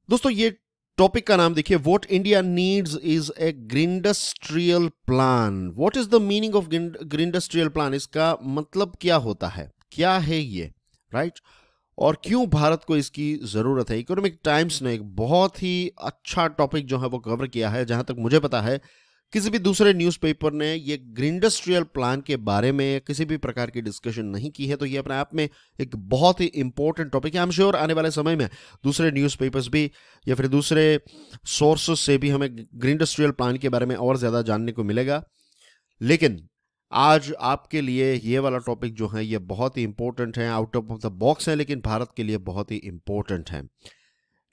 दोस्तों ये टॉपिक का नाम देखिए, what India needs is a greendustrial plan. What is the meaning of greendustrial plan? इसका मतलब क्या होता है, क्या है ये, राइट? और क्यों भारत को इसकी जरूरत है? इकोनॉमिक टाइम्स ने एक बहुत ही अच्छा टॉपिक जो है वो कवर किया है। जहां तक मुझे पता है किसी भी दूसरे न्यूज़पेपर ने ये ग्रीनडस्ट्रियल प्लान के बारे में किसी भी प्रकार की डिस्कशन नहीं की है, तो ये अपने आप में एक बहुत ही इंपॉर्टेंट टॉपिक है। आई एम श्योर आने वाले समय में दूसरे न्यूज़पेपर्स भी या फिर दूसरे सोर्सेस से भी हमें ग्रीनडस्ट्रियल प्लान के बारे में और ज़्यादा जानने को मिलेगा। लेकिन आज आपके लिए ये वाला टॉपिक जो है ये बहुत ही इंपॉर्टेंट है, आउट ऑफ द बॉक्स है, लेकिन भारत के लिए बहुत ही इंपॉर्टेंट है।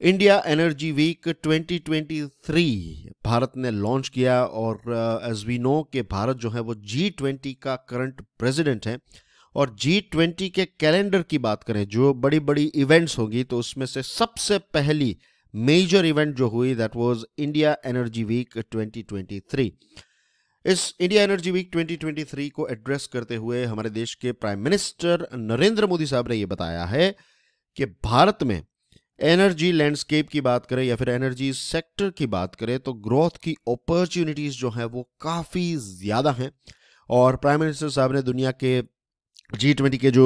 इंडिया एनर्जी वीक 2023 भारत ने लॉन्च किया और एज वी नो कि भारत जो है वो G20 का करंट प्रेसिडेंट है। और G20 के कैलेंडर की बात करें, जो बड़ी बड़ी इवेंट्स होगी, तो उसमें से सबसे पहली मेजर इवेंट जो हुई that was India energy week 2023। इस इंडिया एनर्जी वीक 2023 को एड्रेस करते हुए हमारे देश के प्राइम मिनिस्टर नरेंद्र मोदी साहब ने यह बताया है कि भारत में एनर्जी लैंडस्केप की बात करें या फिर एनर्जी सेक्टर की बात करें तो ग्रोथ की अपॉर्चुनिटीज जो है वो काफ़ी ज़्यादा हैं। और प्राइम मिनिस्टर साहब ने दुनिया के G20 के जो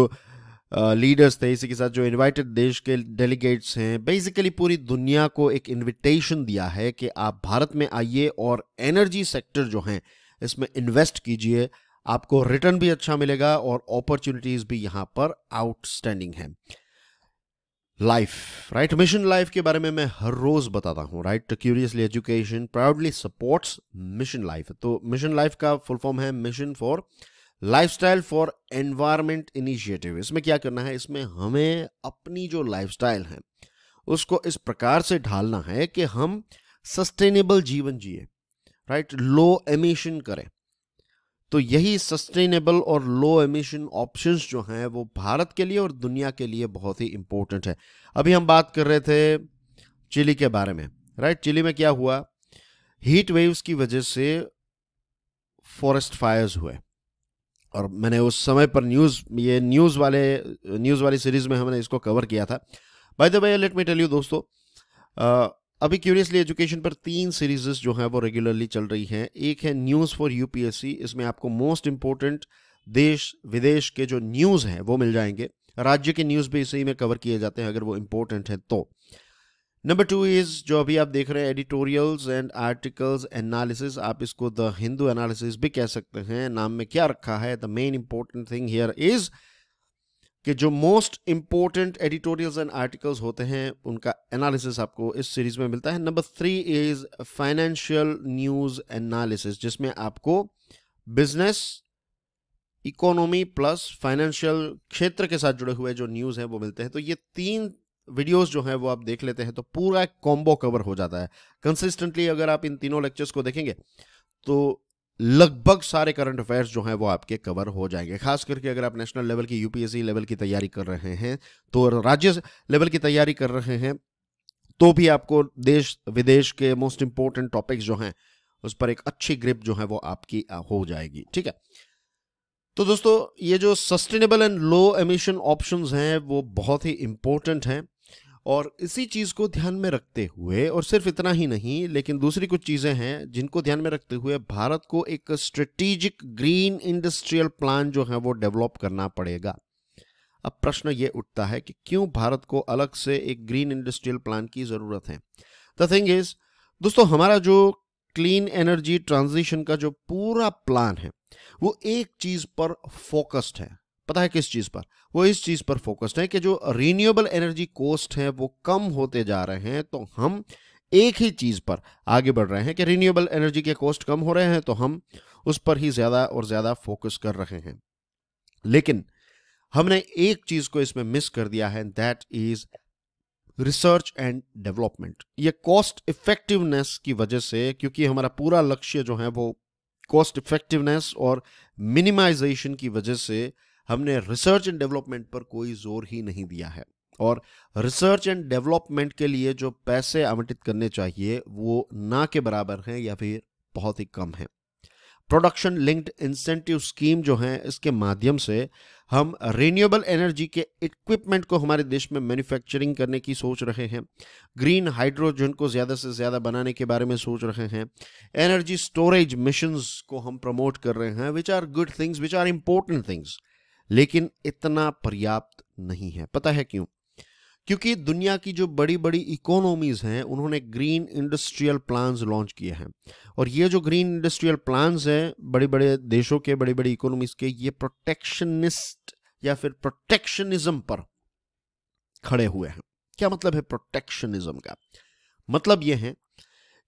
लीडर्स थे, इसी के साथ जो इनवाइटेड देश के डेलीगेट्स हैं, बेसिकली पूरी दुनिया को एक इनविटेशन दिया है कि आप भारत में आइए और एनर्जी सेक्टर जो हैं इसमें इन्वेस्ट कीजिए, आपको रिटर्न भी अच्छा मिलेगा और अपॉर्चुनिटीज भी यहां पर आउटस्टैंडिंग है। Life, right? मिशन लाइफ के बारे में मैं हर रोज बताता हूं, right? Curiously education proudly supports mission life. तो मिशन लाइफ का फुल फॉर्म है mission for lifestyle for environment initiative. इसमें क्या करना है, इसमें हमें अपनी जो लाइफस्टाइल है उसको इस प्रकार से ढालना है कि हम सस्टेनेबल जीवन जिए, राइट? लो एमिशन करें। तो यही सस्टेनेबल और लो एमिशन ऑप्शंस जो हैं वो भारत के लिए और दुनिया के लिए बहुत ही इंपॉर्टेंट है। अभी हम बात कर रहे थे चिली के बारे में, राइट? चिली में क्या हुआ, हीट वेव्स की वजह से फॉरेस्ट फायर्स हुए और मैंने उस समय पर न्यूज़ वाली सीरीज में हमने इसको कवर किया था। By the way let me tell you दोस्तों, अभी क्यूरियसली एजुकेशन पर 3 सीरीजेस जो हैं वो रेगुलरली चल रही हैं। एक है न्यूज़ फॉर यूपीएससी, इसमें आपको मोस्ट इंपॉर्टेंट देश विदेश के जो न्यूज़ हैं वो मिल जाएंगे। राज्य के न्यूज़ भी इसी में कवर किए जाते हैं अगर वो इंपॉर्टेंट है तो। नंबर 2 इज जो अभी आप देख रहे हैं एडिटोरियल्स एंड आर्टिकल्स एनालिसिस, आप इसको द हिंदू एनालिसिस भी कह सकते हैं, नाम में क्या रखा है। The main important thing here is कि जो most important editorials and articles होते हैं उनका एनालिसिस आपको इस सीरीज में मिलता है। Number 3 is financial news analysis, जिसमें आपको बिजनेस, इकोनॉमी प्लस फाइनेंशियल क्षेत्र के साथ जुड़े हुए जो न्यूज हैं वो मिलते हैं। तो ये 3 वीडियोस जो हैं वो आप देख लेते हैं तो पूरा एक कॉम्बो कवर हो जाता है। कंसिस्टेंटली अगर आप इन तीनों लेक्चर्स को देखेंगे तो लगभग सारे करंट अफेयर्स जो हैं वो आपके कवर हो जाएंगे। खास करके अगर आप नेशनल लेवल की यूपीएससी लेवल की तैयारी कर रहे हैं तो राज्य लेवल की तैयारी कर रहे हैं तो भी आपको देश विदेश के मोस्ट इंपॉर्टेंट टॉपिक्स जो हैं उस पर एक अच्छी ग्रिप जो है वो आपकी हो जाएगी, ठीक है? तो दोस्तों ये जो sustainable and low emission options हैं वो बहुत ही इंपॉर्टेंट हैं और इसी चीज़ को ध्यान में रखते हुए, और सिर्फ इतना ही नहीं लेकिन दूसरी कुछ चीज़ें हैं जिनको ध्यान में रखते हुए भारत को एक स्ट्रेटेजिक ग्रीन इंडस्ट्रियल प्लान जो है वो डेवलप करना पड़ेगा। अब प्रश्न ये उठता है कि क्यों भारत को अलग से एक ग्रीन इंडस्ट्रियल प्लान की ज़रूरत है? द थिंग इज दोस्तों, हमारा जो क्लीन एनर्जी ट्रांजिशन का जो पूरा प्लान है वो एक चीज़ पर फोकस्ड है। पता है किस चीज़ पर? वो इस चीज़ पर फोकस्ड है कि जो रीन्यूएबल एनर्जी कॉस्ट है वो कम होते जा रहे हैं, तो हम एक ही चीज़ पर आगे बढ़ रहे हैं कि रीन्यूएबल एनर्जी के कॉस्ट कम हो रहे हैं तो हम उस पर ही ज़्यादा और ज़्यादा फोकस कर रहे हैं। लेकिन हमने एक चीज़ को इसमें मिस कर दिया है, that is research and development. ये कॉस्ट इफेक्टिवनेस की वजह से, क्योंकि हमारा पूरा लक्ष्य जो है वो कॉस्ट इफेक्टिवनेस और मिनिमाइजेशन की वजह से हमने रिसर्च एंड डेवलपमेंट पर कोई जोर ही नहीं दिया है। और रिसर्च एंड डेवलपमेंट के लिए जो पैसे आवंटित करने चाहिए वो ना के बराबर हैं या फिर बहुत ही कम है। प्रोडक्शन लिंक्ड इंसेंटिव स्कीम जो है, इसके माध्यम से हम रिन्यूएबल एनर्जी के इक्विपमेंट को हमारे देश में मैन्युफैक्चरिंग करने की सोच रहे हैं, ग्रीन हाइड्रोजन को ज़्यादा से ज़्यादा बनाने के बारे में सोच रहे हैं, एनर्जी स्टोरेज मिशंस को हम प्रमोट कर रहे हैं, which are good things, which are important things. लेकिन इतना पर्याप्त नहीं है। पता है क्यों? क्योंकि दुनिया की जो बड़ी बड़ी इकोनॉमीज हैं उन्होंने ग्रीन इंडस्ट्रियल प्लान्स लॉन्च किए हैं, और ये जो ग्रीन इंडस्ट्रियल प्लान्स हैं बड़े बड़े देशों के, बड़ी बड़ी इकोनॉमीज के, ये प्रोटेक्शनिस्ट या फिर प्रोटेक्शनिज्म पर खड़े हुए हैं। क्या मतलब है प्रोटेक्शनिज्म का? मतलब ये है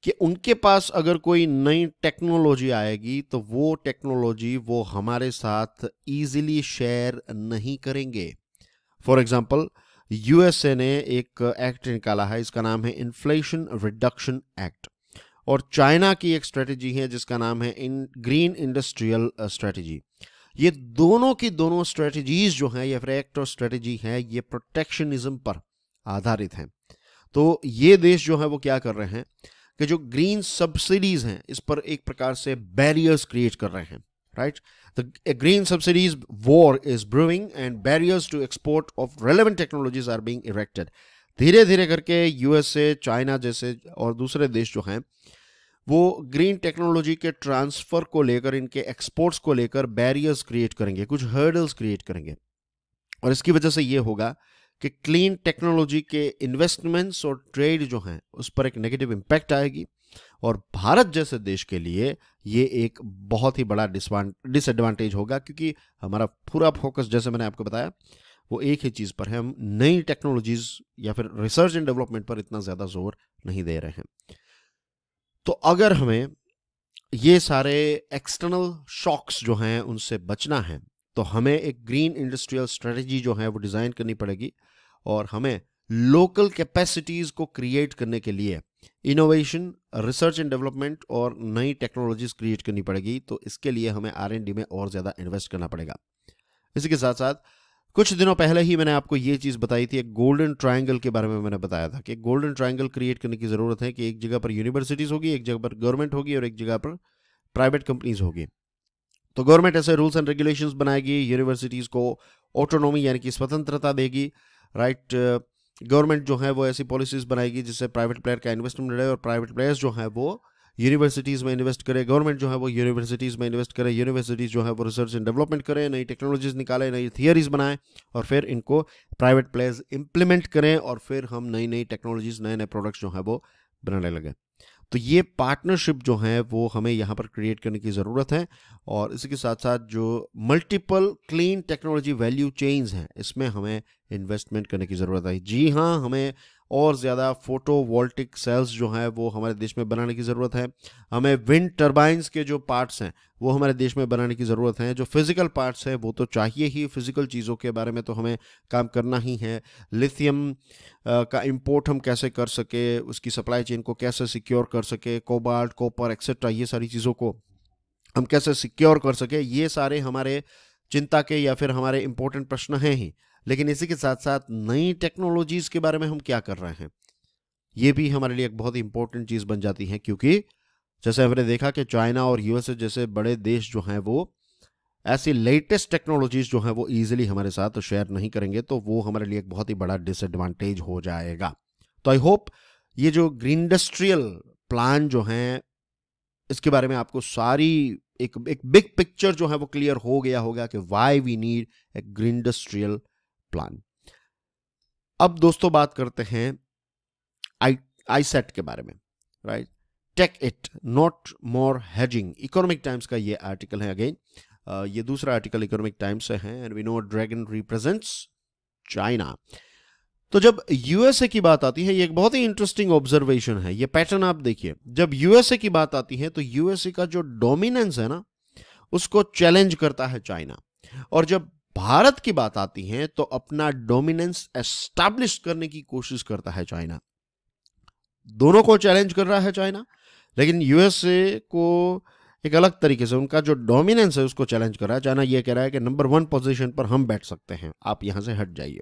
कि उनके पास अगर कोई नई टेक्नोलॉजी आएगी तो वो टेक्नोलॉजी वो हमारे साथ इजीली शेयर नहीं करेंगे। फॉर एग्जाम्पल, यूएसए ने एक एक्ट निकाला है, इसका नाम है इन्फ्लेशन रिडक्शन एक्ट, और चाइना की एक स्ट्रेटेजी है जिसका नाम है ग्रीन इंडस्ट्रियल स्ट्रेटेजी। ये दोनों की दोनों स्ट्रेटेजीज जो हैं, या फिर एक्ट और स्ट्रेटेजी है, ये प्रोटेक्शनिज्म पर आधारित हैं। तो ये देश जो है वो क्या कर रहे हैं कि जो ग्रीन सब्सिडीज हैं इस पर एक प्रकार से बैरियर्स क्रिएट कर रहे हैं, right? The green subsidies war is brewing and barriers to export of relevant technologies are being erected. धीरे धीरे करके यूएसए, चाइना जैसे और दूसरे देश जो हैं वो ग्रीन टेक्नोलॉजी के ट्रांसफर को लेकर, इनके एक्सपोर्ट्स को लेकर बैरियर्स क्रिएट करेंगे, कुछ हर्डल्स क्रिएट करेंगे, और इसकी वजह से ये होगा कि क्लीन टेक्नोलॉजी के इन्वेस्टमेंट्स और ट्रेड जो हैं उस पर एक नेगेटिव इम्पैक्ट आएगी, और भारत जैसे देश के लिए ये एक बहुत ही बड़ा डिसएडवांटेज होगा, क्योंकि हमारा पूरा फोकस, जैसे मैंने आपको बताया, वो एक ही चीज़ पर है। हम नई टेक्नोलॉजीज या फिर रिसर्च एंड डेवलपमेंट पर इतना ज़्यादा जोर नहीं दे रहे हैं। तो अगर हमें ये सारे एक्सटर्नल शॉक्स जो हैं उनसे बचना है तो हमें एक ग्रीन इंडस्ट्रियल स्ट्रेटजी जो है वो डिज़ाइन करनी पड़ेगी, और हमें लोकल कैपेसिटीज़ को क्रिएट करने के लिए इनोवेशन, रिसर्च एंड डेवलपमेंट और नई टेक्नोलॉजीज क्रिएट करनी पड़ेगी। तो इसके लिए हमें R&D में और ज़्यादा इन्वेस्ट करना पड़ेगा। इसी के साथ साथ कुछ दिनों पहले ही मैंने आपको ये चीज़ बताई थी, एक गोल्डन ट्रायंगल के बारे में मैंने बताया था कि गोल्डन ट्रायंगल क्रिएट करने की ज़रूरत है, कि एक जगह पर यूनिवर्सिटीज़ होगी, एक जगह पर गवर्नमेंट होगी और एक जगह पर प्राइवेट कंपनीज होगी। तो गवर्नमेंट ऐसे रूल्स एंड रेगुलेशंस बनाएगी, यूनिवर्सिटीज़ को ऑटोनॉमी यानी कि स्वतंत्रता देगी, राइट? गवर्नमेंट जो है वो ऐसी पॉलिसीज बनाएगी जिससे प्राइवेट प्लेयर का इन्वेस्टमेंट रहे, और प्राइवेट प्लेयर्स जो है वो यूनिवर्सिटीज़ में इन्वेस्ट करे, गवर्नमेंट जो है वो यूनिवर्सिटीज़ में इन्वेस्ट करे, यूनिवर्सिटीज़ जो है वो रिसर्च एंड डेवलपमेंट करे, नई टेक्नोलॉजीज निकाले, नई थियरीज बनाए, और फिर इनको प्राइवेट प्लेयर्स इंप्लीमेंट करें, और फिर हम नई नई टेक्नोलॉजीज, नए नए प्रोडक्ट्स जो है वो बनाने लगे। तो ये पार्टनरशिप जो है वो हमें यहाँ पर क्रिएट करने की ज़रूरत है, और इसी के साथ साथ जो multiple clean technology value chains हैं इसमें हमें इन्वेस्टमेंट करने की ज़रूरत है। जी हाँ, हमें और ज़्यादा फोटोवोल्टिक सेल्स जो हैं वो हमारे देश में बनाने की ज़रूरत है, हमें विंड टर्बाइंस के जो पार्ट्स हैं वो हमारे देश में बनाने की ज़रूरत है, जो फिज़िकल पार्ट्स हैं वो तो चाहिए ही, फिज़िकल चीज़ों के बारे में तो हमें काम करना ही है। लिथियम का इंपोर्ट हम कैसे कर सके, उसकी सप्लाई चेन को कैसे सिक्योर कर सके, कोबाल्ट, कॉपर एक्सेट्रा, ये सारी चीज़ों को हम कैसे सिक्योर कर सके, ये सारे हमारे चिंता के या फिर हमारे इंपॉर्टेंट प्रश्न हैं ही। लेकिन इसी के साथ साथ नई टेक्नोलॉजीज़ के बारे में हम क्या कर रहे हैं, ये भी हमारे लिए एक बहुत ही इंपॉर्टेंट चीज़ बन जाती है, क्योंकि जैसे हमने देखा कि चाइना और यूएसए जैसे बड़े देश जो हैं वो ऐसी लेटेस्ट टेक्नोलॉजीज़ जो हैं वो ईजिली हमारे साथ शेयर नहीं करेंगे, तो वो हमारे लिए एक बहुत ही बड़ा डिसएडवांटेज हो जाएगा। तो आई होप ये जो ग्रीन इंडस्ट्रियल प्लान जो हैं इसके बारे में आपको सारी एक बिग पिक्चर जो है वो क्लियर हो गया होगा कि why we need a green industrial plan. अब दोस्तों बात करते हैं आईसेट के बारे में, right? Tech it not more hedging, Economic Times का ये आर्टिकल है। अगेन ये दूसरा आर्टिकल इकोनॉमिक टाइम्स से है, and we know dragon represents China. तो जब यूएसए की बात आती है, ये एक बहुत ही इंटरेस्टिंग ऑब्जर्वेशन है, ये पैटर्न आप देखिए। जब यूएसए की बात आती है तो यूएसए का जो डोमिनेंस है ना उसको चैलेंज करता है चाइना, और जब भारत की बात आती है तो अपना डोमिनेंस एस्टैब्लिश करने की कोशिश करता है चाइना। दोनों को चैलेंज कर रहा है चाइना, लेकिन यूएसए को एक अलग तरीके से उनका जो डोमिनेंस है उसको चैलेंज कर रहा है। चाइना ये कह रहा है कि नंबर 1 पोजीशन पर हम बैठ सकते हैं, आप यहां से हट जाइए।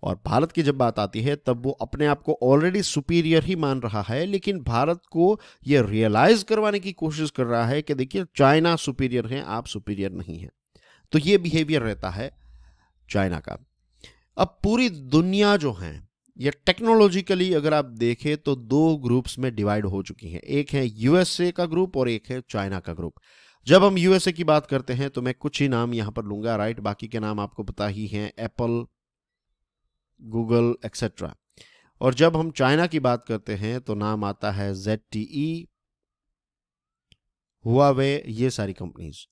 और भारत की जब बात आती है तब वो अपने आप को ऑलरेडी सुपीरियर ही मान रहा है, लेकिन भारत को ये रियलाइज करवाने की कोशिश कर रहा है कि देखिए चाइना सुपीरियर है, आप सुपीरियर नहीं हैं। तो ये बिहेवियर रहता है चाइना का। अब पूरी दुनिया जो है ये टेक्नोलॉजिकली अगर आप देखें तो दो ग्रुप्स में डिवाइड हो चुकी हैं। एक है यूएसए का ग्रुप और एक है चाइना का ग्रुप। जब हम यूएसए की बात करते हैं तो मैं कुछ ही नाम यहां पर लूंगा, राइट, बाकी के नाम आपको पता ही हैं, एप्पल, गूगल एक्सेट्रा। और जब हम चाइना की बात करते हैं तो नाम आता है ZTE, हुआवे, ये सारी कंपनीज।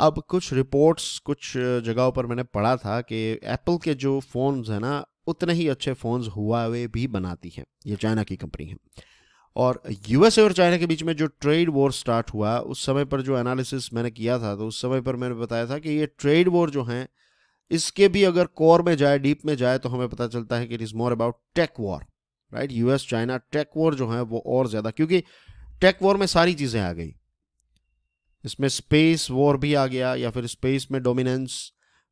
अब कुछ रिपोर्ट्स कुछ जगहों पर मैंने पढ़ा था कि एप्पल के जो फोन्स हैं ना उतने ही अच्छे फोन्स हुआवे भी बनाती है, ये चाइना की कंपनी है। और यूएसए और चाइना के बीच में जो ट्रेड वॉर स्टार्ट हुआ उस समय पर जो एनालिसिस मैंने किया था तो उस समय पर मैंने बताया था कि ये ट्रेड वॉर जो है इसके भी अगर कोर में जाए, डीप में जाए, तो हमें पता चलता है कि it is more about tech war, right. US China tech war जो है वो और ज्यादा, क्योंकि टेक वॉर में सारी चीजें आ गई, इसमें स्पेस वॉर भी आ गया, या फिर स्पेस में डोमिनेंस,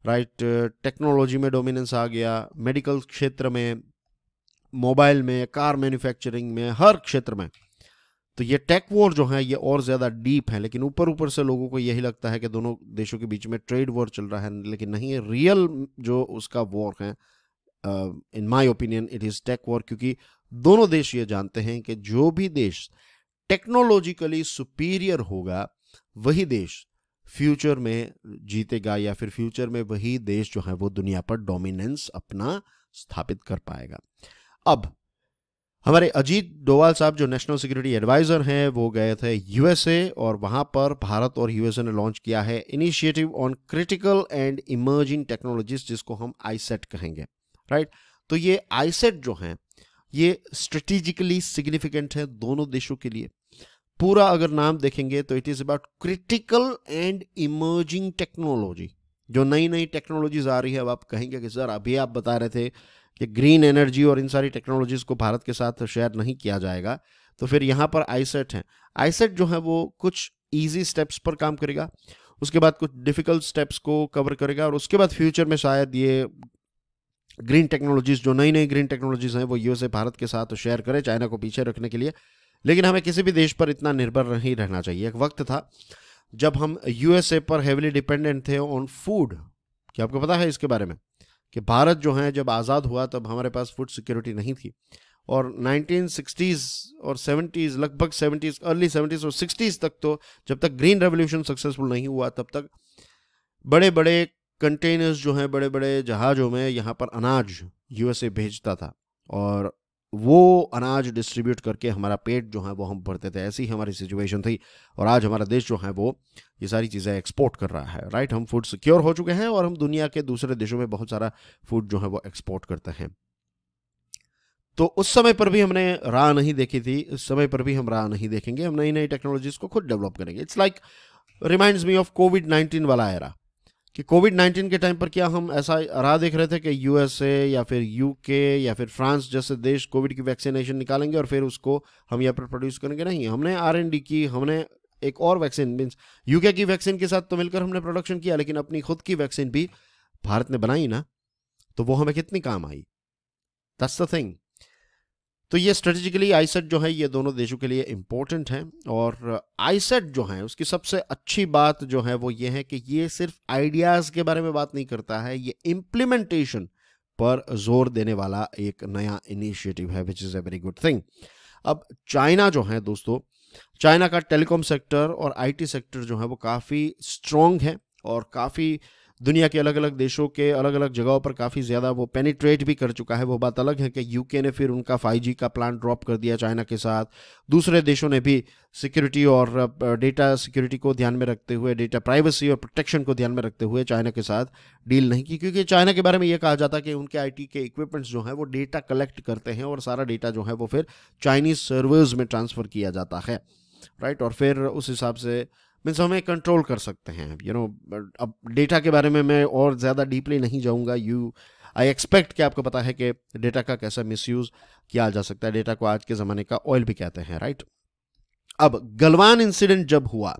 राइट, टेक्नोलॉजी में डोमिनेंस आ गया, मेडिकल क्षेत्र में, मोबाइल में, कार मैन्युफैक्चरिंग में, हर क्षेत्र में। तो ये टेक वॉर जो है ये और ज्यादा डीप है, लेकिन ऊपर ऊपर से लोगों को यही लगता है कि दोनों देशों के बीच में ट्रेड वॉर चल रहा है, लेकिन नहीं, रियल जो उसका वॉर है in my opinion it is tech war. क्योंकि दोनों देश ये जानते हैं कि जो भी देश टेक्नोलॉजिकली सुपीरियर होगा वही देश फ्यूचर में जीतेगा, या फिर फ्यूचर में वही देश जो है वो दुनिया पर डोमिनेंस अपना स्थापित कर पाएगा। अब हमारे अजीत डोवाल साहब जो नेशनल सिक्योरिटी एडवाइजर हैं वो गए थे यूएसए, और वहां पर भारत और यूएसए ने लॉन्च किया है initiative on critical and emerging technologies, जिसको हम आईसेट कहेंगे, राइट। तो ये आईसेट जो है ये स्ट्रेटेजिकली सिग्निफिकेंट है दोनों देशों के लिए। पूरा अगर नाम देखेंगे तो it is about critical and emerging technology, जो नई नई टेक्नोलॉजीज आ रही है। अब आप कहेंगे कि सर अभी आप बता रहे थे कि ग्रीन एनर्जी और इन सारी टेक्नोलॉजीज को भारत के साथ शेयर नहीं किया जाएगा, तो फिर यहाँ पर आईसेट है। आईसेट जो है वो कुछ इजी स्टेप्स पर काम करेगा, उसके बाद कुछ डिफिकल्ट स्टेप्स को कवर करेगा, और उसके बाद फ्यूचर में शायद ये ग्रीन टेक्नोलॉजीज, जो नई नई ग्रीन टेक्नोलॉजीज हैं, वो यूएसए भारत के साथ शेयर करे चाइना को पीछे रखने के लिए। लेकिन हमें किसी भी देश पर इतना निर्भर नहीं रहना चाहिए। एक वक्त था जब हम यूएसए पर हेविली डिपेंडेंट थे ऑन फूड। क्या आपको पता है इसके बारे में कि भारत जो है जब आज़ाद हुआ तब हमारे पास फूड सिक्योरिटी नहीं थी, और 1960s और 70s, लगभग 70s, अर्ली 70s और 60s तक, तो जब तक ग्रीन रेवोल्यूशन सक्सेसफुल नहीं हुआ तब तक बड़े बड़े कंटेनर्स जो हैं, बड़े बड़े जहाज़ों में यहाँ पर अनाज यूएसए भेजता था, और वो अनाज डिस्ट्रीब्यूट करके हमारा पेट जो है वो हम भरते थे। ऐसी हमारी सिचुएशन थी, और आज हमारा देश जो है वो ये सारी चीज़ें एक्सपोर्ट कर रहा है, राइट। हम फूड सिक्योर हो चुके हैं और हम दुनिया के दूसरे देशों में बहुत सारा फूड जो है वो एक्सपोर्ट करते हैं। तो उस समय पर भी हमने राह नहीं देखी थी, इस समय पर भी हम राह नहीं देखेंगे, हम नई नई टेक्नोलॉजीज को खुद डेवलप करेंगे। It's like reminds me of कोविड-19 वाला एरा, कि कोविड-19 के टाइम पर क्या हम ऐसा राह देख रहे थे कि यूएसए या फिर यूके या फिर फ्रांस जैसे देश कोविड की वैक्सीनेशन निकालेंगे और फिर उसको हम यहाँ पर प्रोड्यूस करेंगे? नहीं, हमने R&D की, हमने एक और वैक्सीन, मीन्स यूके की वैक्सीन के साथ तो मिलकर हमने प्रोडक्शन किया, लेकिन अपनी खुद की वैक्सीन भी भारत ने बनाई ना, तो वो हमें कितनी काम आई। That's the thing. तो ये स्ट्रेटेजिकली आईसेट जो है ये दोनों देशों के लिए इंपॉर्टेंट है, और आईसेट जो है उसकी सबसे अच्छी बात जो है वो ये है कि ये सिर्फ आइडियाज के बारे में बात नहीं करता है, ये इम्प्लीमेंटेशन पर जोर देने वाला एक नया इनिशिएटिव है, which is a very good thing. अब चाइना जो है दोस्तों, चाइना का टेलीकॉम सेक्टर और आईटी सेक्टर जो है वो काफ़ी स्ट्रॉन्ग है, और काफ़ी दुनिया के अलग अलग देशों के अलग अलग जगहों पर काफ़ी ज़्यादा वो पेनिट्रेट भी कर चुका है। वो बात अलग है कि यूके ने फिर उनका 5G का प्लान ड्रॉप कर दिया चाइना के साथ। दूसरे देशों ने भी सिक्योरिटी और डेटा सिक्योरिटी को ध्यान में रखते हुए, डेटा प्राइवेसी और प्रोटेक्शन को ध्यान में रखते हुए चाइना के साथ डील नहीं की, क्योंकि चाइना के बारे में ये कहा जाता है कि उनके आईटी के इक्विपमेंट्स जो हैं वो डेटा कलेक्ट करते हैं, और सारा डेटा जो है वो फिर चाइनीज़ सर्वर्स में ट्रांसफ़र किया जाता है, राइट। और फिर उस हिसाब से मीन्स हमें कंट्रोल कर सकते हैं, अब डेटा के बारे में मैं और ज़्यादा डीपली नहीं जाऊंगा। आई एक्सपेक्ट कि आपको पता है कि डेटा का कैसा मिसयूज़ किया जा सकता है। डेटा को आज के ज़माने का ऑयल भी कहते हैं, राइट। अब गलवान इंसिडेंट जब हुआ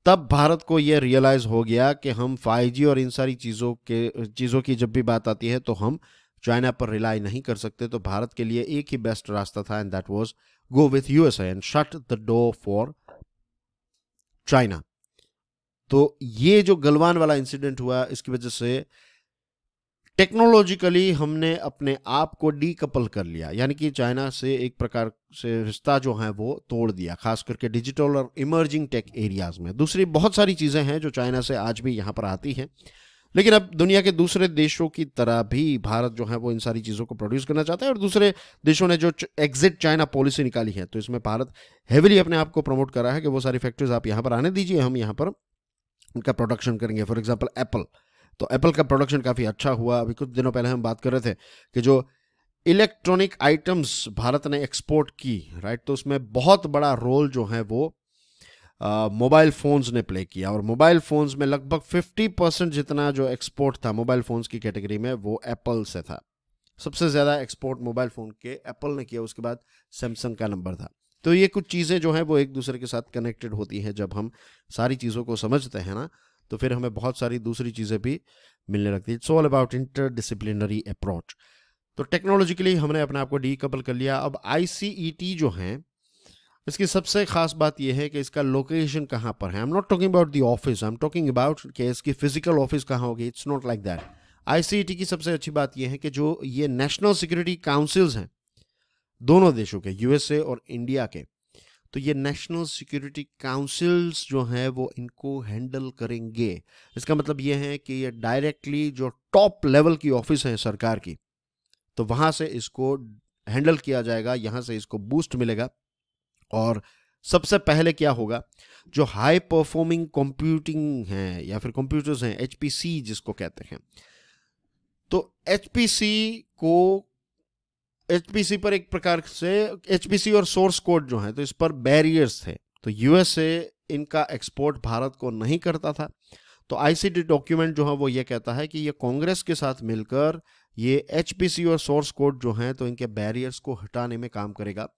तब भारत को यह रियलाइज़ हो गया कि हम 5G और इन सारी चीज़ों की जब भी बात आती है तो हम चाइना पर रिलाई नहीं कर सकते, तो भारत के लिए एक ही बेस्ट रास्ता था, and that was go with USA and shut the door for China. तो ये जो गलवान वाला इंसिडेंट हुआ, इसकी वजह से टेक्नोलॉजिकली हमने अपने आप को डीकपल कर लिया, यानी कि चाइना से एक प्रकार से रिश्ता जो है वो तोड़ दिया, खास करके डिजिटल और इमर्जिंग टेक एरियाज में। दूसरी बहुत सारी चीजें हैं जो चाइना से आज भी यहाँ पर आती हैं, लेकिन अब दुनिया के दूसरे देशों की तरह भी भारत जो है वो इन सारी चीज़ों को प्रोड्यूस करना चाहता है, और दूसरे देशों ने जो एग्जिट चाइना पॉलिसी निकाली है, तो इसमें भारत हेविली अपने आप को प्रमोट कर रहा है कि वो सारी फैक्ट्रीज आप यहाँ पर आने दीजिए, हम यहाँ पर उनका प्रोडक्शन करेंगे। फॉर एग्जाम्पल एप्पल, तो एप्पल का प्रोडक्शन काफ़ी अच्छा हुआ। अभी कुछ दिनों पहले हम बात कर रहे थे कि जो इलेक्ट्रॉनिक आइटम्स भारत ने एक्सपोर्ट की, राइट, तो उसमें बहुत बड़ा रोल जो है वो मोबाइल फ़ोन्स ने प्ले किया, और मोबाइल फ़ोन्स में लगभग 50% जितना जो एक्सपोर्ट था मोबाइल फ़ोन्स की कैटेगरी में वो एप्पल से था। सबसे ज़्यादा एक्सपोर्ट मोबाइल फ़ोन के एप्पल ने किया, उसके बाद सैमसंग का नंबर था। तो ये कुछ चीज़ें जो हैं वो एक दूसरे के साथ कनेक्टेड होती हैं। जब हम सारी चीज़ों को समझते हैं ना, तो फिर हमें बहुत सारी दूसरी चीज़ें भी मिलने लगती है। It's all about interdisciplinary approach. तो टेक्नोलॉजिकली हमने अपने आप को डीकपल कर लिया। अब ICET जो है, इसकी सबसे खास बात यह है कि इसका लोकेशन कहाँ पर है। I am not talking about the office, I am talking about कि इसकी फिजिकल ऑफिस कहाँ होगी। It's not like that. ICET की सबसे अच्छी बात यह है कि जो ये नेशनल सिक्योरिटी काउंसिल्स हैं दोनों देशों के, यूएसए और इंडिया के, तो ये नेशनल सिक्योरिटी काउंसिल्स जो हैं वो इनको हैंडल करेंगे। इसका मतलब ये है कि ये डायरेक्टली जो टॉप लेवल की ऑफिस है सरकार की, तो वहाँ से इसको हैंडल किया जाएगा, यहाँ से इसको बूस्ट मिलेगा। और सबसे पहले क्या होगा, जो हाई परफॉर्मिंग कंप्यूटिंग है या फिर कंप्यूटर्स हैं, HPC जिसको कहते हैं, तो HPC पर एक प्रकार से HPC और सोर्स कोड जो है, तो इस पर बैरियर्स थे। तो यूएसए इनका एक्सपोर्ट भारत को नहीं करता था। तो ICT डॉक्यूमेंट जो है वो ये कहता है कि ये कांग्रेस के साथ मिलकर ये HPC और सोर्स कोड जो हैं तो इनके बैरियर्स को हटाने में काम करेगा।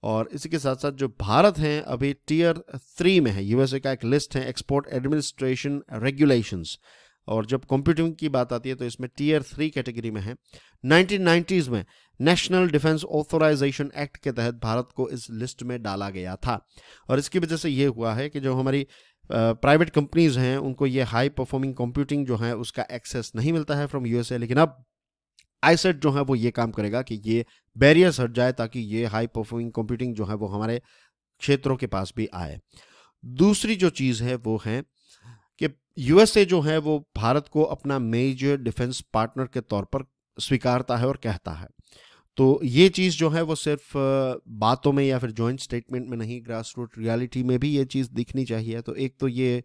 और इसी के साथ साथ जो भारत हैं अभी Tier 3 में है, यूएसए का एक लिस्ट है एक्सपोर्ट एडमिनिस्ट्रेशन रेगुलेशंस, और जब कंप्यूटिंग की बात आती है तो इसमें Tier 3 कैटेगरी में है। 1990s में नेशनल डिफेंस ऑथराइजेशन एक्ट के तहत भारत को इस लिस्ट में डाला गया था, और इसकी वजह से ये हुआ है कि जो हमारी प्राइवेट कंपनीज हैं उनको ये हाई परफॉर्मिंग कंप्यूटिंग जो है उसका एक्सेस नहीं मिलता है फ्रॉम यूएसए। लेकिन अब ISET जो है वो ये काम करेगा कि ये बैरियर्स हट जाए, ताकि ये हाई परफॉर्मिंग कंप्यूटिंग जो है वो हमारे क्षेत्रों के पास भी आए। दूसरी जो चीज़ है वो है कि यूएसए जो है वो भारत को अपना मेजर डिफेंस पार्टनर के तौर पर स्वीकारता है और कहता है। तो ये चीज़ जो है वो सिर्फ बातों में या फिर जॉइंट स्टेटमेंट में नहीं, ग्रास रूट रियलिटी में भी ये चीज़ दिखनी चाहिए। तो एक तो ये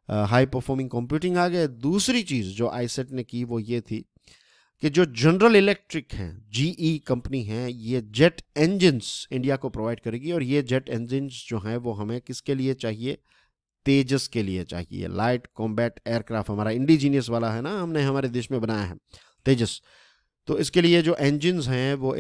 हाई परफॉर्मिंग कंप्यूटिंग आ गया। दूसरी चीज़ जो ISET ने की वो ये थी कि जो जनरल इलेक्ट्रिक हैं, GE कंपनी है, ये जेट इंजन्स इंडिया को प्रोवाइड करेगी, और ये जेट इंजन्स जो हैं वो हमें किसके लिए चाहिए, तेजस के लिए चाहिए। लाइट कॉम्बैट एयरक्राफ्ट हमारा इंडिजीनियस वाला है ना, हमने हमारे देश में बनाया है तेजस। तो इसके लिए जो इंजन्स हैं वो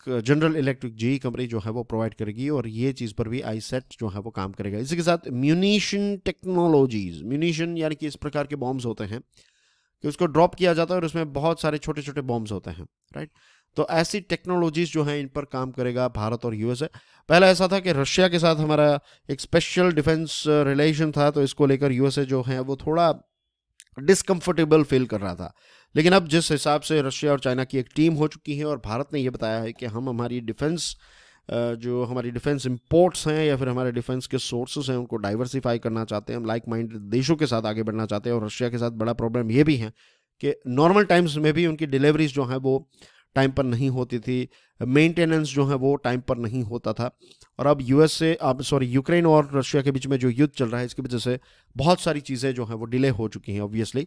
जनरल इलेक्ट्रिक GE कंपनी जो है वो प्रोवाइड करेगी, और ये चीज़ पर भी ISET जो है वो काम करेगा। इसी के साथ म्यूनिशन टेक्नोलॉजीज, म्यूनिशन यानी कि इस प्रकार के बॉम्ब्स होते हैं कि उसको ड्रॉप किया जाता है और उसमें बहुत सारे छोटे छोटे बॉम्ब्स होते हैं, राइट। तो ऐसी टेक्नोलॉजीज जो हैं इन पर काम करेगा भारत और यूएसए। पहले ऐसा था कि रशिया के साथ हमारा एक स्पेशल डिफेंस रिलेशन था, तो इसको लेकर यूएसए जो है वो थोड़ा डिसकंफर्टेबल फील कर रहा था। लेकिन अब जिस हिसाब से रशिया और चाइना की एक टीम हो चुकी है, और भारत ने ये बताया है कि हम हमारी डिफेंस जो हमारी डिफेंस इंपोर्ट्स हैं या फिर हमारे डिफेंस के सोर्सेस हैं उनको डाइवर्सिफाई करना चाहते हैं, हम लाइक माइंडेड देशों के साथ आगे बढ़ना चाहते हैं। और रशिया के साथ बड़ा प्रॉब्लम ये भी है कि नॉर्मल टाइम्स में भी उनकी डिलीवरीज जो हैं वो टाइम पर नहीं होती थी, मेंटेनेंस जो है वो टाइम पर नहीं होता था। और अब यूक्रेन और रशिया के बीच में जो युद्ध चल रहा है, इसकी वजह से बहुत सारी चीज़ें जो हैं वो डिले हो चुकी हैं ऑब्वियसली।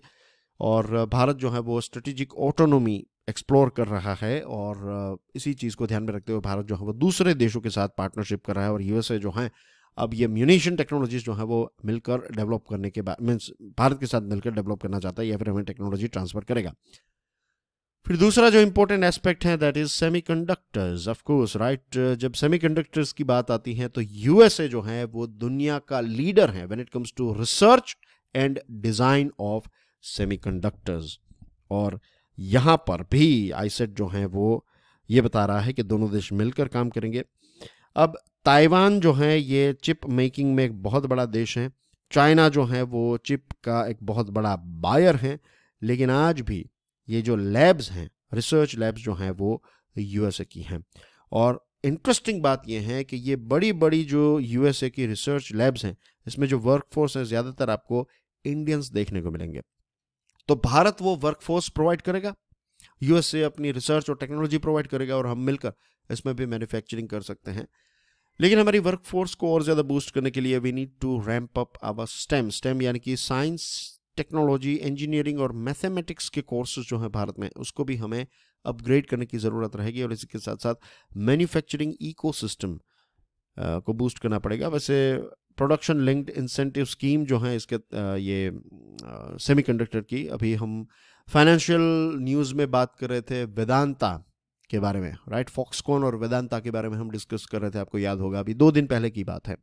और भारत जो है वो स्ट्रेटेजिक ऑटोनोमी एक्सप्लोर कर रहा है, और इसी चीज़ को ध्यान में रखते हुए भारत जो है वो दूसरे देशों के साथ पार्टनरशिप कर रहा है। और यूएसए जो है अब ये म्यूनिशन टेक्नोलॉजीज जो है वो मिलकर डेवलप करने के बाद मीन्स भारत के साथ मिलकर डेवलप करना चाहता है, या फिर हमें टेक्नोलॉजी ट्रांसफर करेगा। फिर दूसरा जो इंपॉर्टेंट एस्पेक्ट है that is semiconductors, of course, right. जब सेमीकंडक्टर्स की बात आती है तो यूएसए जो है वो दुनिया का लीडर है when it comes to research and design of semiconductors. और यहाँ पर भी आईसेट जो है वो ये बता रहा है कि दोनों देश मिलकर काम करेंगे। अब ताइवान जो है ये चिप मेकिंग में एक बहुत बड़ा देश है, चाइना जो है वो चिप का एक बहुत बड़ा बायर है, लेकिन आज भी ये जो लैब्स हैं, रिसर्च लैब्स जो हैं वो यूएसए की हैं। और इंटरेस्टिंग बात यह है कि ये बड़ी बड़ी जो यूएसए की रिसर्च लैब्स हैं, इसमें जो वर्कफोर्स है ज़्यादातर आपको इंडियंस देखने को मिलेंगे। तो भारत वो वर्कफोर्स प्रोवाइड करेगा, यूएसए अपनी रिसर्च और टेक्नोलॉजी प्रोवाइड करेगा, और हम मिलकर इसमें भी मैन्युफैक्चरिंग कर सकते हैं। लेकिन हमारी वर्कफोर्स को और ज़्यादा बूस्ट करने के लिए we need to ramp up our STEM यानी कि साइंस, टेक्नोलॉजी, इंजीनियरिंग और मैथमेटिक्स के कोर्सेज जो हैं भारत में, उसको भी हमें अपग्रेड करने की ज़रूरत रहेगी। और इसी के साथ साथ मैन्युफैक्चरिंग इकोसिस्टम को बूस्ट करना पड़ेगा। वैसे प्रोडक्शन लिंक्ड इंसेंटिव स्कीम जो है इसके ये सेमीकंडक्टर की, अभी हम फाइनेंशियल न्यूज़ में बात कर रहे थे वेदांता के बारे में, राइट, फॉक्सकॉन और वेदांता के बारे में हम डिस्कस कर रहे थे, आपको याद होगा, अभी 2 दिन पहले की बात है।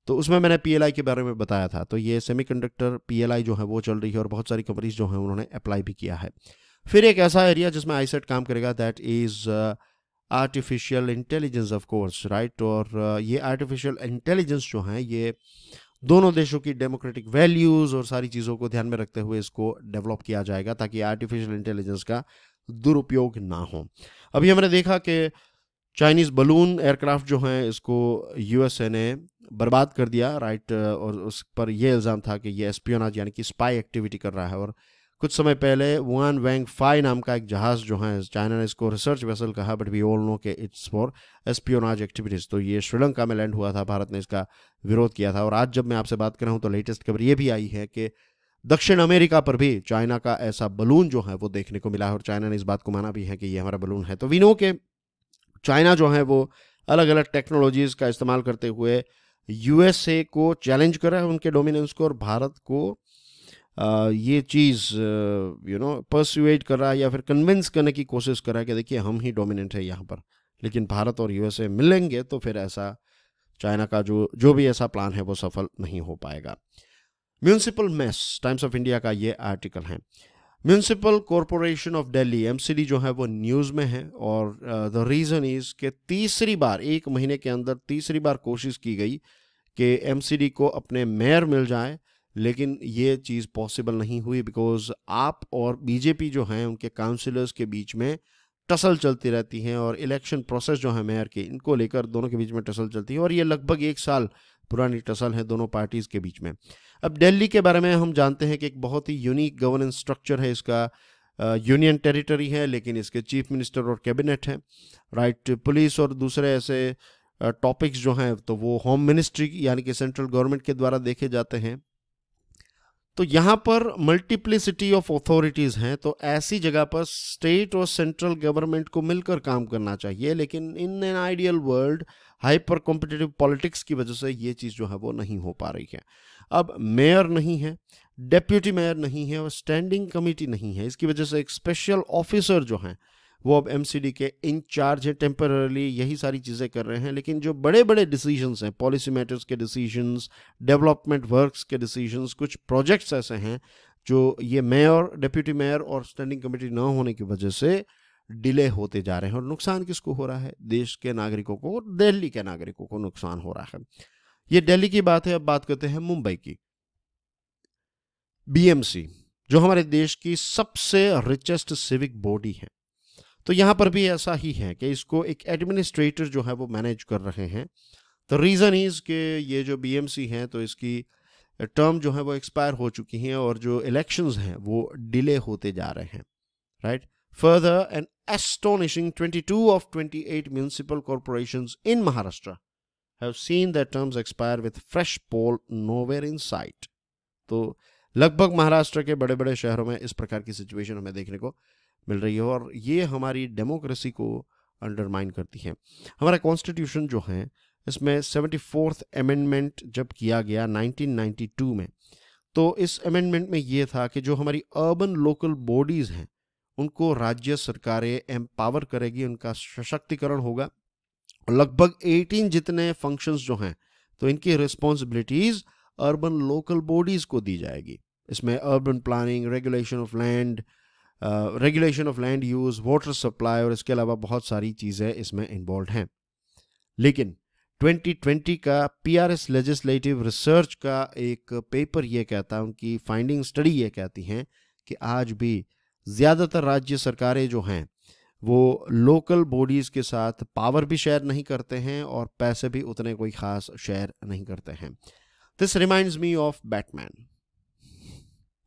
तो उसमें मैंने पीएलआई के बारे में बताया था। तो ये सेमीकंडक्टर पीएलआई जो है वो चल रही है, और बहुत सारी कंपनीज जो हैं उन्होंने अप्लाई भी किया है। फिर एक ऐसा एरिया जिसमें आईसेट काम करेगा, that is artificial intelligence, of course, right. और ये आर्टिफिशियल इंटेलिजेंस जो है ये दोनों देशों की डेमोक्रेटिक वैल्यूज़ और सारी चीज़ों को ध्यान में रखते हुए इसको डेवलप किया जाएगा, ताकि आर्टिफिशियल इंटेलिजेंस का दुरुपयोग ना हो। अभी हमने देखा कि चाइनीज़ बलून एयरक्राफ्ट जो हैं इसको यूएसए ने बर्बाद कर दिया, राइट। और उस पर यह इल्ज़ाम था कि ये एस्पियोनाज यानी कि स्पाई एक्टिविटी कर रहा है। और कुछ समय पहले वुआन वैंग फाई नाम का एक जहाज़ जो है, चाइना ने इसको रिसर्च वेसल कहा, बट वी ऑल नो कि इट्स फॉर एस्पियोनाज एक्टिविटीज़। तो ये श्रीलंका में लैंड हुआ था, भारत ने इसका विरोध किया था। और आज जब मैं आपसे बात कर रहा हूँ तो लेटेस्ट खबर ये भी आई है कि दक्षिण अमेरिका पर भी चाइना का ऐसा बलून जो है वो देखने को मिला है, और चाइना ने इस बात को माना भी है कि ये हमारा बलून है। तो वी नो के चाइना जो है वो अलग अलग टेक्नोलॉजीज़ का इस्तेमाल करते हुए यूएसए को चैलेंज कर रहा है, उनके डोमिनेंस को, और भारत को ये चीज़ परसुएट कर रहा है या फिर कन्विंस करने की कोशिश कर रहा है कि देखिए हम ही डोमिनेंट है यहाँ पर। लेकिन भारत और यूएसए मिलेंगे तो फिर ऐसा चाइना का जो भी ऐसा प्लान है वो सफल नहीं हो पाएगा। Municipal mess, times of India का ये आर्टिकल है। Municipal corporation of Delhi, MCD जो है वो न्यूज़ में है, और द रीज़न इज़ कि तीसरी बार, 1 महीने के अंदर तीसरी बार कोशिश की गई कि एमसीडी को अपने मेयर मिल जाए, लेकिन ये चीज़ पॉसिबल नहीं हुई, बिकॉज आप और बीजेपी जो हैं उनके काउंसिलर्स के बीच में टसल चलती रहती हैं, और इलेक्शन प्रोसेस जो है मेयर के, इनको लेकर दोनों के बीच में टसल चलती है, और ये लगभग 1 साल पुरानी टसल है दोनों पार्टीज़ के बीच में। अब दिल्ली के बारे में हम जानते हैं कि एक बहुत ही यूनिक गवर्नेंस स्ट्रक्चर है इसका, यूनियन टेरिटरी है, लेकिन इसके चीफ मिनिस्टर और कैबिनेट है, राइट। पुलिस और दूसरे ऐसे टॉपिक्स जो हैं तो वो होम मिनिस्ट्री यानी कि सेंट्रल गवर्नमेंट के द्वारा देखे जाते हैं। तो यहाँ पर मल्टीप्लिसिटी ऑफ अथॉरिटीज़ हैं, तो ऐसी जगह पर स्टेट और सेंट्रल गवर्नमेंट को मिलकर काम करना चाहिए, लेकिन in an ideal world hyper competitive politics की वजह से ये चीज़ जो है वो नहीं हो पा रही है। अब मेयर नहीं है, डेप्यूटी मेयर नहीं है, और स्टैंडिंग कमेटी नहीं है। इसकी वजह से एक स्पेशल ऑफिसर जो हैं वो अब एमसीडी के इंचार्ज है, टेम्पररी यही सारी चीज़ें कर रहे हैं। लेकिन जो बड़े बड़े डिसीजंस हैं, पॉलिसी मैटर्स के डिसीजंस, डेवलपमेंट वर्क्स के डिसीजंस, कुछ प्रोजेक्ट्स ऐसे हैं जो ये मेयर, डेप्यूटी मेयर और स्टैंडिंग कमेटी न होने की वजह से डिले होते जा रहे हैं। और नुकसान किसको हो रहा है? देश के नागरिकों को, दिल्ली के नागरिकों को नुकसान हो रहा है। ये दिल्ली की बात है। अब बात करते हैं मुंबई की। बीएमसी जो हमारे देश की सबसे रिचेस्ट सिविक बॉडी है, तो यहाँ पर भी ऐसा ही है कि इसको एक एडमिनिस्ट्रेटर जो है वो मैनेज कर रहे हैं। तो रीज़न इज़ कि ये जो बीएमसी हैं तो इसकी टर्म जो है वो एक्सपायर हो चुकी हैं, और जो इलेक्शंस हैं वो डिले होते जा रहे हैं, right. Further, an astonishing 22 of 28 municipal corporations in Maharashtra have seen their terms expire with fresh poll nowhere in sight. तो लगभग महाराष्ट्र के बड़े बड़े शहरों में इस प्रकार की सिचुएशन हमें देखने को मिल रही है, और ये हमारी डेमोक्रेसी को अंडरमाइन करती है। हमारा कॉन्स्टिट्यूशन जो है इसमें 74th अमेंडमेंट जब किया गया 1992 में, तो इस अमेंडमेंट में ये था कि जो हमारी अर्बन लोकल बॉडीज़ हैं उनको राज्य सरकारें एम्पावर करेगी, उनका सशक्तिकरण होगा। लगभग 18 जितने फंक्शंस जो हैं तो इनकी रिस्पॉन्सिबिलिटीज़ अर्बन लोकल बॉडीज़ को दी जाएगी। इसमें urban planning, regulation of land, regulation of land use, water supply और इसके अलावा बहुत सारी चीज़ें इसमें इन्वॉल्व हैं। लेकिन 2020 का PRS लेजिस्लेटिव रिसर्च का एक पेपर ये कहता है, उनकी फाइंडिंग स्टडी ये कहती हैं कि आज भी ज़्यादातर राज्य सरकारें जो हैं वो लोकल बॉडीज़ के साथ पावर भी शेयर नहीं करते हैं और पैसे भी उतने कोई ख़ास शेयर नहीं करते हैं। This reminds me of Batman.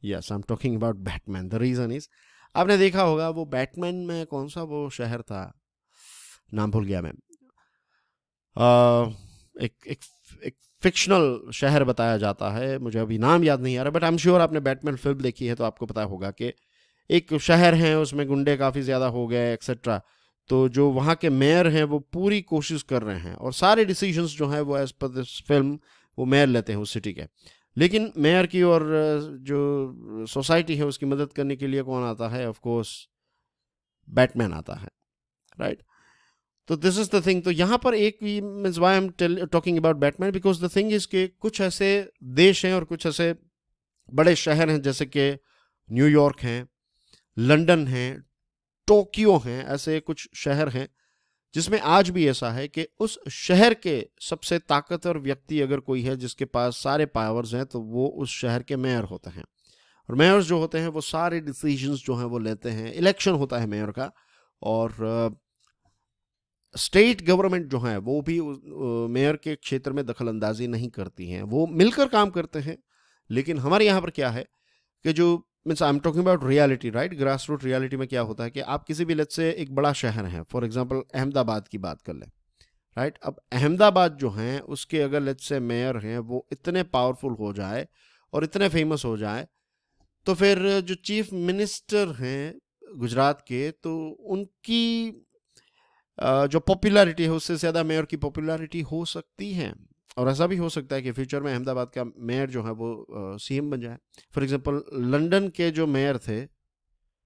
Yes, I am talking about Batman. The reason is, आपने देखा होगा वो बैटमैन में कौन सा वो शहर था, नाम भूल गया मैं, एक फिक्शनल शहर बताया जाता है, मुझे अभी नाम याद नहीं आ रहा, बट आई एम श्योर आपने बैटमैन फिल्म देखी है तो आपको पता होगा कि एक शहर है, उसमें गुंडे काफ़ी ज़्यादा हो गए एक्सेट्रा। तो जो वहाँ के मेयर हैं वो पूरी कोशिश कर रहे हैं और सारे डिसीजंस जो हैं वो एज पर दिस फिल्म वो मेयर लेते हैं उस सिटी के। लेकिन मेयर की और जो सोसाइटी है उसकी मदद करने के लिए कौन आता है? ऑफ कोर्स बैटमैन आता है, राइट? तो दिस इज द थिंग। तो यहाँ पर एक means why I am talking about Batman, because the thing is के कुछ ऐसे देश हैं और कुछ ऐसे बड़े शहर हैं जैसे कि न्यूयॉर्क हैं, लंदन हैं, टोक्यो हैं, ऐसे कुछ शहर हैं जिसमें आज भी ऐसा है कि उस शहर के सबसे ताकतवर व्यक्ति अगर कोई है जिसके पास सारे पावर्स हैं तो वो उस शहर के मेयर होते हैं। और मेयर्स जो होते हैं वो सारे डिसीजंस जो हैं वो लेते हैं। इलेक्शन होता है मेयर का और स्टेट गवर्नमेंट जो है वो भी मेयर के क्षेत्र में दखल अंदाजी नहीं करती हैं, वो मिलकर काम करते हैं। लेकिन हमारे यहाँ पर क्या है कि जो means I am talking about reality, right? Grass root reality में क्या होता है कि आप किसी भी लेट्स से एक बड़ा शहर है, फॉर एग्जांपल अहमदाबाद की बात कर लें, राइट? अब अहमदाबाद जो है उसके अगर लेट्स से मेयर हैं वो इतने पावरफुल हो जाए और इतने फेमस हो जाए तो फिर जो चीफ मिनिस्टर हैं गुजरात के, तो उनकी जो पॉपुलैरिटी है उससे ज़्यादा मेयर की पॉपुलैरिटी हो सकती है। और ऐसा भी हो सकता है कि फ्यूचर में अहमदाबाद का मेयर जो है वो CM बन जाए। फॉर एग्जांपल लंदन के जो मेयर थे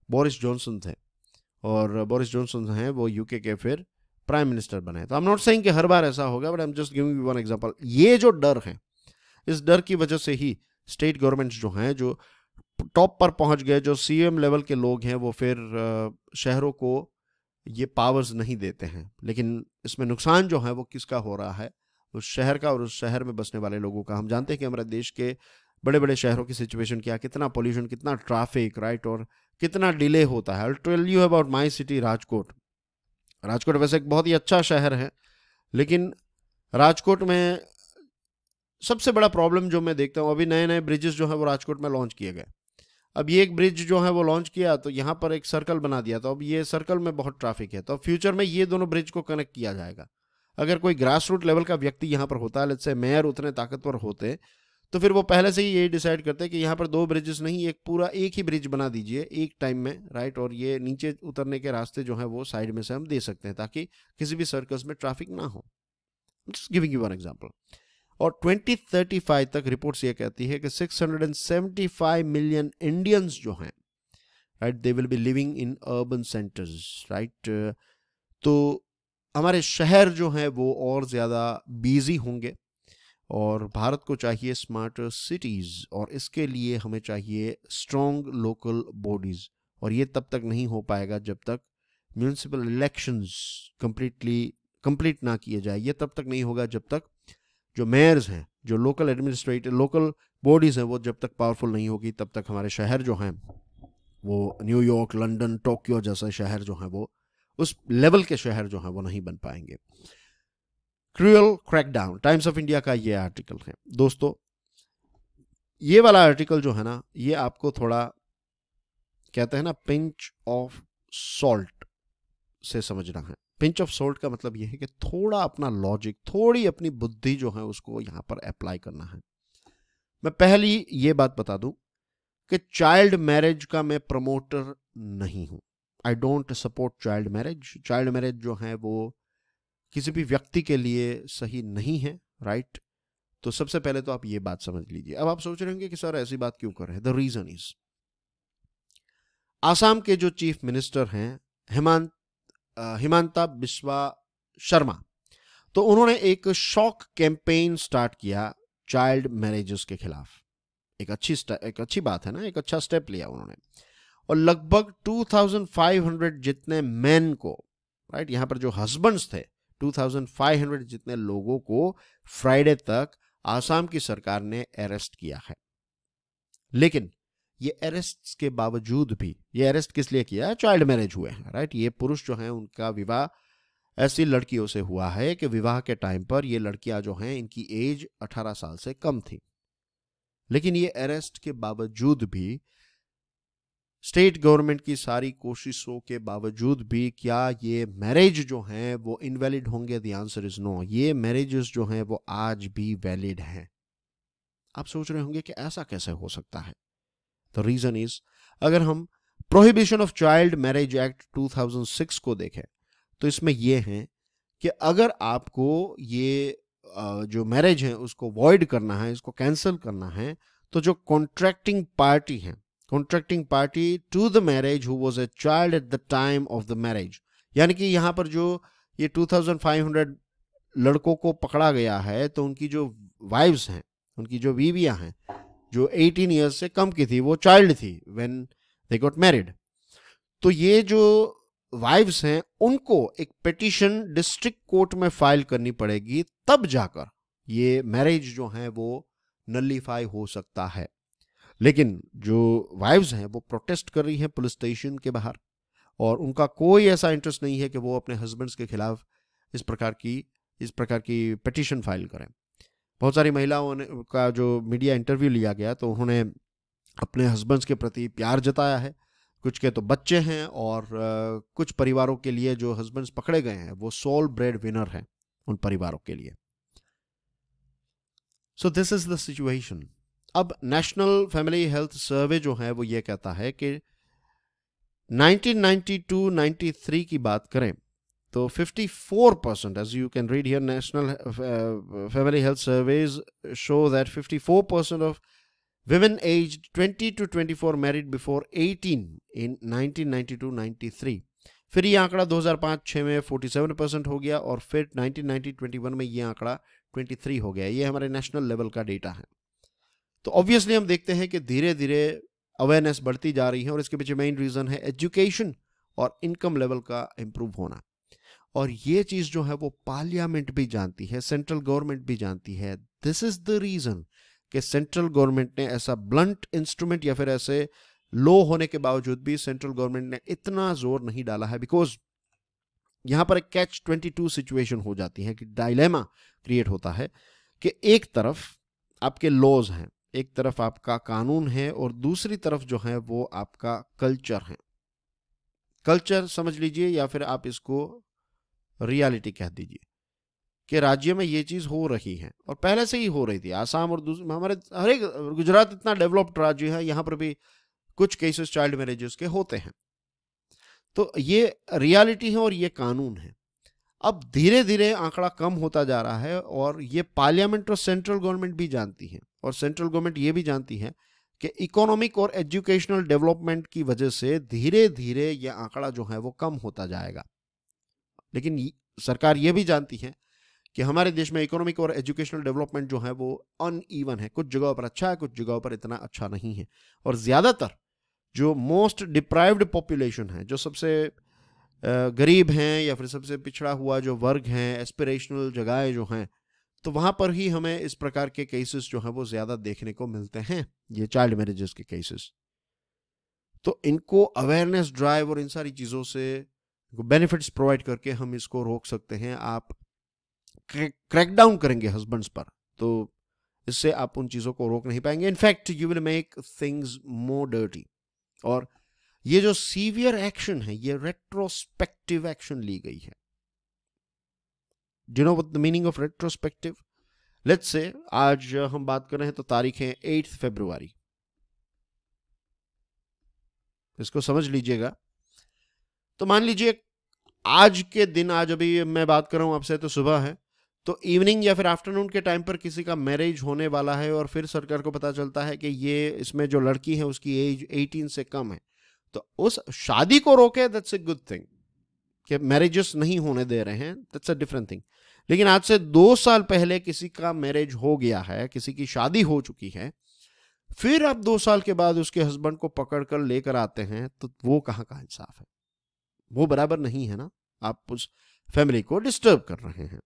बोरिस जॉनसन थे और बोरिस जॉनसन हैं वो UK के फिर प्राइम मिनिस्टर बने। तो आई एम नॉट सेइंग कि हर बार ऐसा होगा, but I am just giving you one example. ये जो डर है, इस डर की वजह से ही स्टेट गवर्नमेंट्स जो हैं जो टॉप पर पहुंच गए, जो CM लेवल के लोग हैं, वो फिर शहरों को ये पावर्स नहीं देते हैं। लेकिन इसमें नुकसान जो है वो किसका हो रहा है? उस शहर का और उस शहर में बसने वाले लोगों का। हम जानते हैं कि हमारे देश के बड़े बड़े शहरों की सिचुएशन क्या, कितना पोल्यूशन, कितना ट्रैफिक, राइट, और कितना डिले होता है। I will tell you about my city Rajkot. Rajkot वैसे एक बहुत ही अच्छा शहर है, लेकिन राजकोट में सबसे बड़ा प्रॉब्लम जो मैं देखता हूँ, अभी नए नए ब्रिजेस जो है वो राजकोट में लॉन्च किए गए। अब ये एक ब्रिज जो है वो लॉन्च किया तो यहाँ पर एक सर्कल बना दिया, तो अब ये सर्कल में बहुत ट्रैफिक है। तो फ्यूचर में ये दोनों ब्रिज को कनेक्ट किया जाएगा। अगर कोई ग्रास रूट लेवल का व्यक्ति यहाँ पर होता है, लेट्स से मेयर उतने ताकतवर होते, तो फिर वो पहले से ही ये डिसाइड करते कि यहाँ पर 2 ब्रिजेस नहीं, एक ही ब्रिज बना दीजिए एक टाइम में, राइट? और ये नीचे उतरने के रास्ते जो है वो साइड में से हम दे सकते हैं ताकि किसी भी सर्कल्स में ट्रैफिक ना हो। Just giving you one example. और 2035 तक रिपोर्ट्स ये कहती है कि 675 मिलियन इंडियंस जो हैं, right, they will be living in urban centres, right? तो हमारे शहर जो हैं वो और ज़्यादा बिजी होंगे और भारत को चाहिए स्मार्टर सिटीज़, और इसके लिए हमें चाहिए स्ट्रॉन्ग लोकल बॉडीज़। और ये तब तक नहीं हो पाएगा जब तक म्यूनिसिपल इलेक्शंस कंप्लीट ना किए जाए। ये तब तक नहीं होगा जब तक जो मेयर्स हैं, जो लोकल बॉडीज़ हैं, वो जब तक पावरफुल नहीं होगी तब तक हमारे शहर जो हैं वो न्यूयॉर्क, लंदन, टोक्यो जैसे शहर जो हैं वो उस लेवल के शहर जो हैं वो नहीं बन पाएंगे। Cruel crackdown, times of India का ये आर्टिकल है। दोस्तों, ये वाला आर्टिकल जो है ना, ये आपको थोड़ा कहते हैं ना पिंच ऑफ सॉल्ट से समझना है। पिंच ऑफ सॉल्ट का मतलब ये है कि थोड़ा अपना लॉजिक, थोड़ी अपनी बुद्धि जो है उसको यहाँ पर अप्लाई करना है। मैं पहली ये बात बता दूं कि चाइल्ड मैरिज का मैं प्रमोटर नहीं हूं। I don't support child marriage. Child marriage जो है वो किसी भी व्यक्ति के लिए सही नहीं है, राइट? तो सबसे पहले तो आप ये बात समझ लीजिए। अब आप सोच रहे होंगे कि सर ऐसी बात क्यों कर रहे हैं? द रीजन इज, आसाम के जो चीफ मिनिस्टर हैं हिमांता बिस्वा शर्मा, तो उन्होंने एक शॉक कैंपेन स्टार्ट किया चाइल्ड मैरिजेस के खिलाफ। एक अच्छी बात है ना, एक अच्छा स्टेप लिया उन्होंने। और लगभग 2500 जितने मैन को, राइट, यहां पर जो हस्बैंड्स थे 2500 जितने लोगों को फ्राइडे तक आसाम की सरकार ने अरेस्ट किया है। लेकिन ये अरेस्ट के बावजूद भी, ये अरेस्ट किस लिए किया है? चाइल्ड मैरिज हुए हैं, राइट। ये पुरुष जो हैं उनका विवाह ऐसी लड़कियों से हुआ है कि विवाह के टाइम पर ये लड़कियां जो हैं इनकी एज 18 साल से कम थी। लेकिन ये अरेस्ट के बावजूद भी, स्टेट गवर्नमेंट की सारी कोशिशों के बावजूद भी, क्या ये मैरिज जो हैं वो इनवैलिड होंगे? The answer is no. ये मैरिजेस जो हैं वो आज भी वैलिड हैं। आप सोच रहे होंगे कि ऐसा कैसे हो सकता है? द रीजन इज, अगर हम prohibition of child marriage act 2006 को देखें तो इसमें यह है कि अगर आपको ये जो मैरिज है उसको वॉइड करना है, इसको कैंसिल करना है, तो जो कॉन्ट्रैक्टिंग पार्टी है, contracting party to the marriage who was a child at the time of the marriage, यानी कि यहां पर जो ये 2500 लड़कों को पकड़ा गया है तो उनकी जो वाइव्स हैं, उनकी जो बीवियां हैं जो 18 ईयर्स से कम की थी, वो चाइल्ड थी व्हेन दे गॉट मैरिड। तो ये जो वाइव्स हैं उनको एक पिटीशन डिस्ट्रिक्ट कोर्ट में फाइल करनी पड़ेगी, तब जाकर ये मैरिज जो है वो नलीफाई हो सकता है। लेकिन जो वाइव्स हैं वो प्रोटेस्ट कर रही हैं पुलिस स्टेशन के बाहर, और उनका कोई ऐसा इंटरेस्ट नहीं है कि वो अपने हस्बैंड्स के खिलाफ इस प्रकार की पिटीशन फाइल करें। बहुत सारी महिलाओं ने का जो मीडिया इंटरव्यू लिया गया तो उन्होंने अपने हस्बैंड्स के प्रति प्यार जताया है। कुछ के तो बच्चे हैं, और कुछ परिवारों के लिए जो हस्बैंड्स पकड़े गए हैं वो सोल ब्रेड विनर हैं उन परिवारों के लिए। So this is the situation. अब नेशनल फैमिली हेल्थ सर्वे जो है वो ये कहता है कि 1992-93 की बात करें तो 54%, as you can read here, national family health surveys show that 54% of women aged 20 to 24 married before 18 in 1992-93। फिर ये आंकड़ा 2005-6 में 47% हो गया, और फिर 1990-21 में ये आंकड़ा 23 हो गया। ये हमारे नेशनल लेवल का डेटा है। तो ऑब्वियसली हम देखते हैं कि धीरे धीरे अवेयरनेस बढ़ती जा रही है, और इसके पीछे मेन रीजन है एजुकेशन और इनकम लेवल का इंप्रूव होना। और ये चीज जो है वो पार्लियामेंट भी जानती है, सेंट्रल गवर्नमेंट भी जानती है। दिस इज द रीजन कि सेंट्रल गवर्नमेंट ने ऐसा ब्लंट इंस्ट्रूमेंट, या फिर ऐसे लो होने के बावजूद भी सेंट्रल गवर्नमेंट ने इतना जोर नहीं डाला है, बिकॉज यहां पर एक कैच 22 सिचुएशन हो जाती है कि डायलेमा क्रिएट होता है कि एक तरफ आपके लॉज हैं, एक तरफ आपका कानून है, और दूसरी तरफ जो है वो आपका कल्चर है। कल्चर समझ लीजिए, या फिर आप इसको रियलिटी कह दीजिए कि राज्य में ये चीज हो रही है, और पहले से ही हो रही थी। आसाम और हमारे हर एक, गुजरात इतना डेवलप्ड राज्य है, यहां पर भी कुछ केसेस चाइल्ड मैरिजेस के होते हैं। तो ये रियलिटी है और ये कानून है। अब धीरे धीरे आंकड़ा कम होता जा रहा है, और ये पार्लियामेंट और सेंट्रल गवर्नमेंट भी जानती है, और सेंट्रल गवर्नमेंट ये भी जानती है कि इकोनॉमिक और एजुकेशनल डेवलपमेंट की वजह से धीरे धीरे ये आंकड़ा जो है वो कम होता जाएगा। लेकिन सरकार ये भी जानती है कि हमारे देश में इकोनॉमिक और एजुकेशनल डेवलपमेंट जो है वो अनइवन है। कुछ जगहों पर अच्छा है, कुछ जगहों पर इतना अच्छा नहीं है, और ज्यादातर जो मोस्ट डिप्राइव्ड पॉपुलेशन है, जो सबसे गरीब हैं या फिर सबसे पिछड़ा हुआ जो वर्ग है, एस्पिरेशनल जगहें जो हैं, तो वहां पर ही हमें इस प्रकार के केसेस जो हैं वो ज्यादा देखने को मिलते हैं, ये चाइल्ड मैरिजेस के केसेस। तो इनको अवेयरनेस ड्राइव और इन सारी चीजों से बेनिफिट्स प्रोवाइड करके हम इसको रोक सकते हैं। आप क्रैकडाउन करेंगे हस्बैंड्स पर तो इससे आप उन चीजों को रोक नहीं पाएंगे। In fact you will make things more dirty. और ये जो सीवियर एक्शन है, ये रेट्रोस्पेक्टिव एक्शन ली गई है। Do you know what the meaning of retrospective? Let's say आज हम बात कर रहे हैं तो तारीख है 8 फरवरी। इसको समझ लीजिएगा। तो मान लीजिए आज के दिन, आज अभी मैं बात कर रहा हूं आपसे तो सुबह है, तो इवनिंग या फिर आफ्टरनून के टाइम पर किसी का मैरिज होने वाला है, और फिर सरकार को पता चलता है कि ये इसमें जो लड़की है उसकी एज 18 से कम है, तो उस शादी को रोके, दैट्स ए गुड थिंग। कि मैरिजेस नहीं होने दे रहे हैं, दैट्स अ डिफरेंट थिंग। लेकिन आज से 2 साल पहले किसी का मैरिज हो गया है, किसी की शादी हो चुकी है, फिर आप 2 साल के बाद उसके हस्बैंड को पकड़ कर लेकर आते हैं, तो वो कहाँ का इंसाफ है? वो बराबर नहीं है ना। आप उस फैमिली को डिस्टर्ब कर रहे हैं।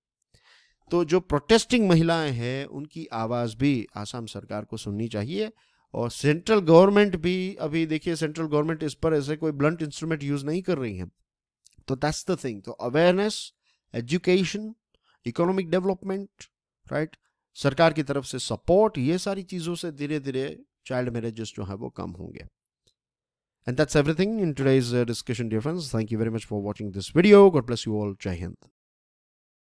तो जो प्रोटेस्टिंग महिलाएं हैं उनकी आवाज भी आसाम सरकार को सुननी चाहिए। और सेंट्रल गवर्नमेंट भी, अभी देखिए सेंट्रल गवर्नमेंट इस पर ऐसे कोई ब्लंट इंस्ट्रूमेंट यूज नहीं कर रही है। तो दैट्स द थिंग। तो awareness, education, economic development, right, सरकार की तरफ से सपोर्ट, ये सारी चीजों से धीरे धीरे चाइल्ड मैरिजेस जो है वो कम होंगे। And that's everything in today's discussion, dear friends. Thank you very much for watching this video. God bless you all. Jai Hind.